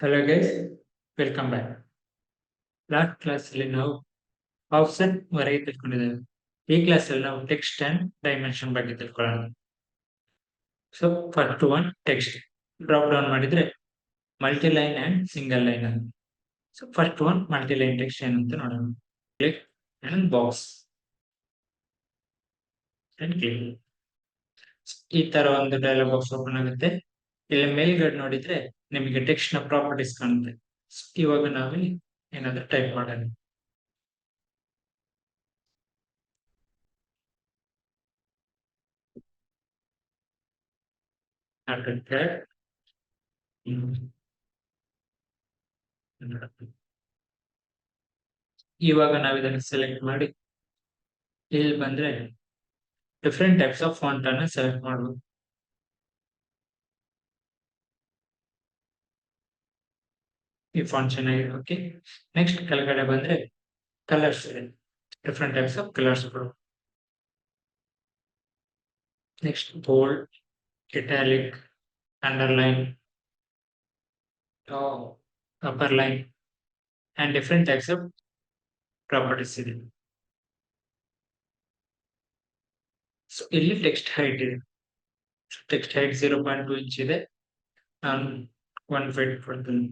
Hello guys, welcome back. Last ಕ್ಲಾಸಲ್ಲಿ ನಾವು option ವರೆಗೆ ತಿಳ್ಕೊಂಡಿದ್ದೇವೆ. ಈ ಕ್ಲಾಸಲ್ಲಿ ನಾವು ಟೆಕ್ಸ್ಟ್ ಅಂಡ್ ಡೈಮೆನ್ಷನ್ ಬಗ್ಗೆ ತಿಳ್ಕೊಳ್ಳೋಣ. So first one text drop down ಮಾಡಿದ್ರೆ multi line and single line ಅಂತ. So first one multi line text ಏನಂತ ನೋಡೋಣ. Click and box and click. ಈ ತರ ಒಂದು ಡೈಲಾಗ್ ಬಾಕ್ಸ್ ಓಪನ್ ಆಗುತ್ತೆ. ಇಲ್ಲಿ ಮೇಲ್ಗಡೆ ನೋಡಿದ್ರೆ ನಿಮಗೆ ಟೆಕ್ಸ್ಟ್ ನ ಪ್ರಾಪರ್ಟೀಸ್ ಕಾಣುತ್ತೆ. ಇವಾಗ ನಾವಿಲ್ಲಿ ಏನಾದ್ರೂ ಟೈಪ್ ಮಾಡೋಣ. ಇವಾಗ ನಾವು ಇದನ್ನು ಸೆಲೆಕ್ಟ್ ಮಾಡಿ ಇಲ್ಲಿ ಬಂದ್ರೆ ಡಿಫ್ರೆಂಟ್ ಟೈಪ್ಸ್ ಆಫ್ ಫಾಂಟ್ ಅನ್ನ ಸೆಲೆಕ್ಟ್ ಮಾಡಬಹುದು. ಈ ಫಾಂಟ್ ಚೆನ್ನಾಗಿದೆ. ಓಕೆ, ನೆಕ್ಸ್ಟ್ ಕೆಳಗಡೆ ಬಂದ್ರೆ ಕಲರ್ಸ್ ಇದೆ, different types of colours. Next bold, italic, underline, upper line and different types of properties ಇದೆ. ಸೊ ಇಲ್ಲಿ ಟೆಕ್ಸ್ಟ್ ಹೈಟ್ ಇದೆ. ಟೆಕ್ಸ್ಟ್ ಹೈಟ್ 0.2 ಇಂಚ್ ಇದೆ. ನಾನು 1 ಫೀಟ್ ಕೊಡ್ತೀನಿ.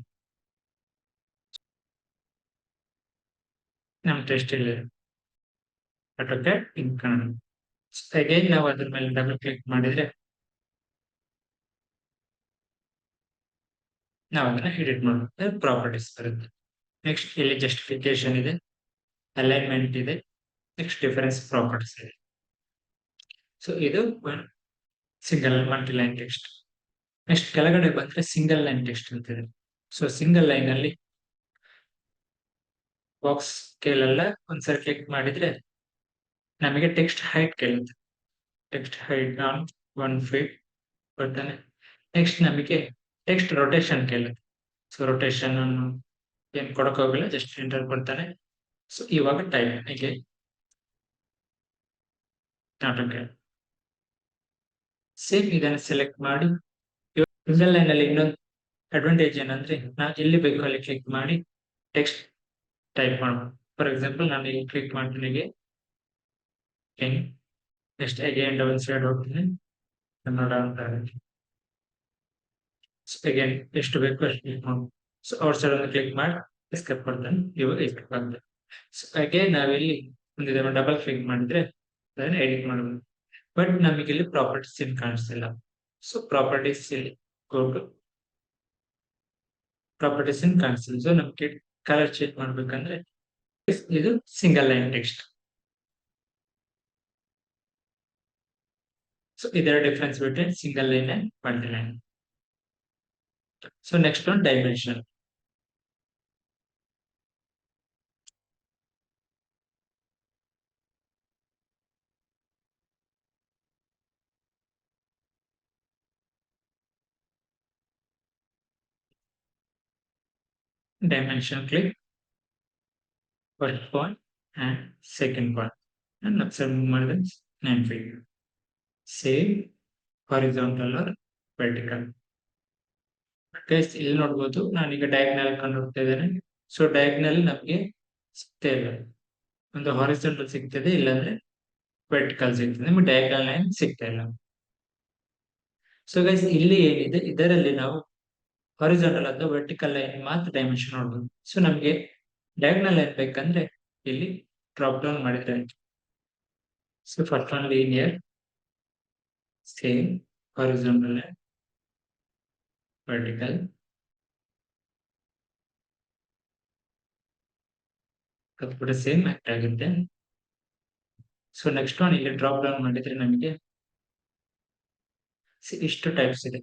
ನಮ್ಮ ಟೆಕ್ಸ್ಟ್ ಇಲ್ಲಿ ಆಟೋಕ್ಯಾಡ್ ಇನ್ ಕನ್ನಡ. ಅಗೈನ್ ನಾವು ಅದ್ರ ಮೇಲೆ ಡಬಲ್ ಕ್ಲಿಕ್ ಮಾಡಿದ್ರೆ ನಾವು ಅದನ್ನ ಎಡಿಟ್ ಮಾಡಬಹುದು, ಪ್ರಾಪರ್ಟೀಸ್ ಬರುತ್ತೆ. ನೆಕ್ಸ್ಟ್ ಇಲ್ಲಿ ಜಸ್ಟಿಫಿಕೇಶನ್ ಇದೆ, ಅಲೈನ್ಮೆಂಟ್ ಇದೆ, ನೆಕ್ಸ್ಟ್ ಡಿಫರೆನ್ಸ್ ಪ್ರಾಪರ್ಟೀಸ್ ಇದೆ. ಸೊ ಇದು single multi line text. Next ಕೆಳಗಡೆ ಬಂದ್ರೆ ಸಿಂಗಲ್ ಲೈನ್ ಟೆಕ್ಸ್ಟ್ ಅಂತ ಇದೆ. ಸೊ ಸಿಂಗಲ್ ಲೈನ್ ಅಲ್ಲಿ ಬಾಕ್ಸ್ ಕೇಳಲ್ಲ, ಒಂದ್ಸರಿ ಕ್ಲಿಕ್ ಮಾಡಿದ್ರೆ ನಮಗೆ ಟೆಕ್ಸ್ಟ್ ಹೈಟ್ ಕೇಳುತ್ತೆ. ಟೆಕ್ಸ್ಟ್ ಹೈಟ್ ನಾನು 1 ಫೀಟ್ ಕೊಡ್ತಾನೆ. ನೆಕ್ಸ್ಟ್ ನಮಗೆ ಟೆಕ್ಸ್ಟ್ ರೊಟೇಷನ್ ಕೇಳುತ್ತೆ. ಸೊ ರೊಟೇಷನ್ ಅನ್ನು ಏನ್ ಕೊಡಕ್ ಹೋಗಿಲ್ಲ, ಜಸ್ಟ್ ಎಂಟರ್ ಕೊಡ್ತಾನೆ. ಸೊ ಇವಾಗ ಟೈಪ್ ಹೀಗೆ ಸೇಮ್ ಇದನ್ನ ಸೆಲೆಕ್ಟ್ ಮಾಡಿ ಸಿಂಗಲ್ ಲೈನ್ ಅಲ್ಲಿ ಇನ್ನೊಂದು ಅಡ್ವಾಂಟೇಜ್ ಏನಂದ್ರೆ ನಾವು ಎಲ್ಲಿ ಬೇಕು ಅಲ್ಲಿ ಕ್ಲಿಕ್ ಮಾಡಿ ಟೆಕ್ಸ್ಟ್ ಟೈಪ್ ಮಾಡಬಹುದು. ಫಾರ್ ಎಕ್ಸಾಂಪಲ್ ನಾನು ಇಲ್ಲಿ ಕ್ಲಿಕ್ ಮಾಡ್ತೀನಿ, ನೆಕ್ಸ್ಟ್ ಅಗೇನ್ ಡಬಲ್ ಸೈಡ್ ಹೋಗ್ತೀನಿ, ಕನ್ನಡ ಅಂತ ಅಗೇನ್ ಎಷ್ಟು ಬೇಕು ಅಷ್ಟು ಕ್ಲಿಕ್ ಮಾಡ್ಬೋದು. ಸೊ ಔಟ್ ಸೈಡ್ ಒಂದು ಕ್ಲಿಕ್ ಮಾಡಿ ಎಸ್ಕೇಪ್ ಮಾಡ್ತಾನೆ. ಇವಾಗ ಎಸ್ಕೇಪ್ ಆಗ್ತದೆ. ಸೊ ಅಗೇನ್ ನಾವಿಲ್ಲಿ ಒಂದಿದೆ ಡಬಲ್ ಕ್ಲಿಕ್ ಮಾಡಿದ್ರೆ ಅದನ್ನ ಎಡಿಟ್ ಮಾಡಬಹುದು. ಬಟ್ ನಮಗೆ ಇಲ್ಲಿ ಪ್ರಾಪರ್ಟೀಸ್ ಏನು ಕಾಣಿಸ್ತಿಲ್ಲ. ಸೊ ಪ್ರಾಪರ್ಟೀಸ್ ಇಲ್ಲಿ ಹೋಗು, ಪ್ರಾಪರ್ಟೀಸ್ ಏನು ಕಾಣಿಸ್ತಿಲ್ಲ. ಸೊ ನಮ್ಗೆ ಕಲರ್ ಚೇಂಜ್ ಮಾಡ್ಬೇಕಂದ್ರೆ ಇದು ಸಿಂಗಲ್ ಲೈನ್ ಟೆಕ್ಸ್ಟ್. ಸೊ ಇದರ difference between single line and multi line. So next one dimension. Dimension click first point and second point and upside more than 9 feet. Same horizontal or vertical. Guys ಇಲ್ಲಿ ನೋಡ್ಬೋದು, ನಾನೀಗ diagonal ಕಂಡು ಹೋಗ್ತಾ ಇದ್ದೇನೆ. So diagonal ನಮಗೆ ಸಿಗ್ತಾ ಇಲ್ಲ, ಒಂದು ಹಾರಿಜಾಂಟಲ್ ಸಿಗ್ತದೆ, ಇಲ್ಲಾಂದ್ರೆ ವರ್ಟಿಕಲ್ ಸಿಗ್ತದೆ. ನಿಮ್ಗೆ ಡಯಾಗ್ನಲ್ ಲೈನ್ ಸಿಗ್ತಾ ಇಲ್ಲ. ಸೊ ಗೈಸ್ ಇಲ್ಲಿ ಏನಿದೆ, ಇದರಲ್ಲಿ ನಾವು ಹಾರಿಜಾಂಟಲ್ ಅಥವಾ ವರ್ಟಿಕಲ್ ಲೈನ್ ಮಾತ್ರ ಡೈಮೆನ್ಷನ್ ನೋಡ್ಬೋದು. ಸೊ ನಮಗೆ ಡಯಾಗ್ನಲ್ ಲೈನ್ ಬೇಕಂದ್ರೆ ಇಲ್ಲಿ ಡ್ರಾಪ್ ಡೌನ್ ಮಾಡಿದ್ರೆ ಆಯ್ತು. So first one linear, same horizontal and vertical. ಅದು ಕೂಡ ಸೇಮ್ ಆಕ್ಟ್ ಆಗುತ್ತೆ. ಸೊ ನೆಕ್ಸ್ಟ್ ಒನ್ ಇಲ್ಲಿ ಡ್ರಾಪ್ ಡೌನ್ ಮಾಡಿದ್ರೆ ನಮಗೆ ಇಷ್ಟು ಟೈಪ್ಸ್ ಇದೆ: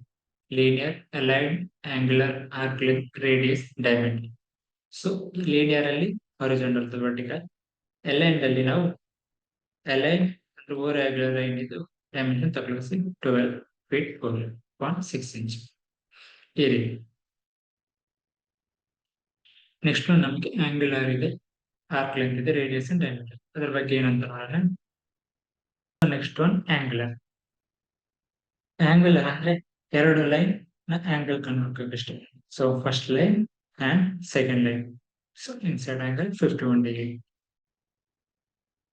linear, aligned, angular, arc length, radius, diamond. So linear ಅಲ್ಲಿ ಹಾರಿಜಾಂಟಲ್ ವರ್ಟಿಕಲ್, ಅಲೈನ್ಡ್ ಅಲ್ಲಿ ನಾವು ಅಲೈನ್ ಅಂದ್ರೆ ಓವರ್ ಆಂಗ್ಯುಲರ್ ಲೈನ್ ಇದು ಡೈಮೆನ್ಷನ್ ತಗೊಳಿಸಿ 12 ಫೀಟ್ 4.6 ಇಂಚ್ ಈ ರೀತಿ. ನೆಕ್ಸ್ಟ್ ನಮಗೆ ಆಂಗ್ಯುಲರ್ ಇದೆ, ಆರ್ಕ್ ಲೆಂತ್ ಇದೆ, ರೇಡಿಯಸ್ ಅಂಡ್ ಡೈಮೆಂಡ್. ಅದ್ರ ಬಗ್ಗೆ ಏನಂತ ನೋಡೋಣ. Next one angular. ಆಂಗ್ಯುಲರ್ ಅಂದ್ರೆ ಎರಡು line angle connotation. So first line and second line. So inside angle 51 degree.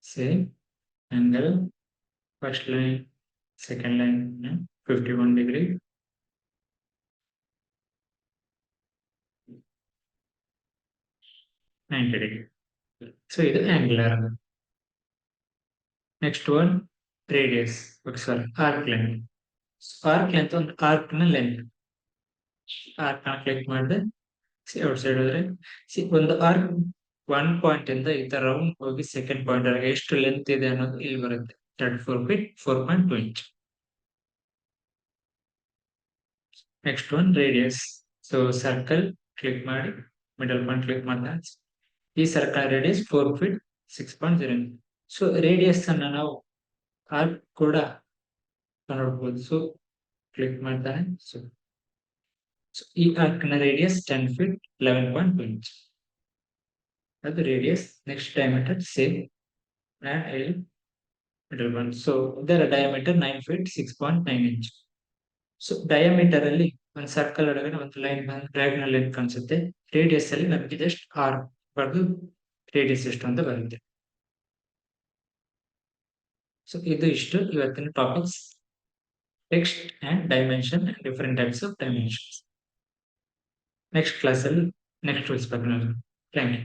Same angle, first line, second line, 51 degree. Ninety degree. So this is angular. Next one, radius. Okay, sorry, arc length. Arc length on arc length. Arc click ಮಾಡಿದ್ರೆ outside ಹೋದ್ರೆ ಒಂದು arc one point ಇಂದ ಈ ತರ round ಹೋಗಿ second point ವರೆಗೆ ಎಷ್ಟು length ಇದೆ ಅನ್ನೋದು ಇಲ್ಲಿ ಬರುತ್ತೆ 34 feet 4.2 inch. Next one radius. So circle click ಮಾಡಿ ಮಿಡಲ್ ಪಾಯಿಂಟ್ ಕ್ಲಿಕ್ ಮಾಡಿದಾಗ ಈ circle radius 4 feet 6.0. So radius ಅನ್ನ ನಾವು ಆರ್ಕ್ ಕೂಡ ನೋಡ್ಬೋದು. ಸೊ ಕ್ಲಿಕ್ ಮಾಡ್ತಾನೆ. ಸೊ ಈ ಆರ್ಕ್ ನ ರೇಡಿಯಸ್ 10 ಫೀಟ್ 11.2 ಇಂಚ್. ಅದು radius. Next diameter same and middle one. So their diameter 9 feet 6.9 inch. So diameter ಅಲ್ಲಿ ಒಂದು ಸರ್ಕಲ್ ಒಳಗಡೆ ಒಂದು ಲೈನ್ ಡಯಾಗ್ನಲ್ ಲೈನ್ ಕಾಣಿಸುತ್ತೆ. ರೇಡಿಯಸ್ ಅಲ್ಲಿ ನಮಗೆ ಜಸ್ಟ್ ಆರ್ ಬರೆದು ರೇಡಿಯಸ್ ಎಷ್ಟು ಅಂತ ಬರುತ್ತೆ. ಸೊ ಇದು ಇಷ್ಟು ಇವತ್ತಿನ topics, text and dimension and different types of dimensions. Next class ಅಲ್ಲಿ ನೆಕ್ಸ್ಟ್ ಥ್ಯಾಂಕ್ ಯು.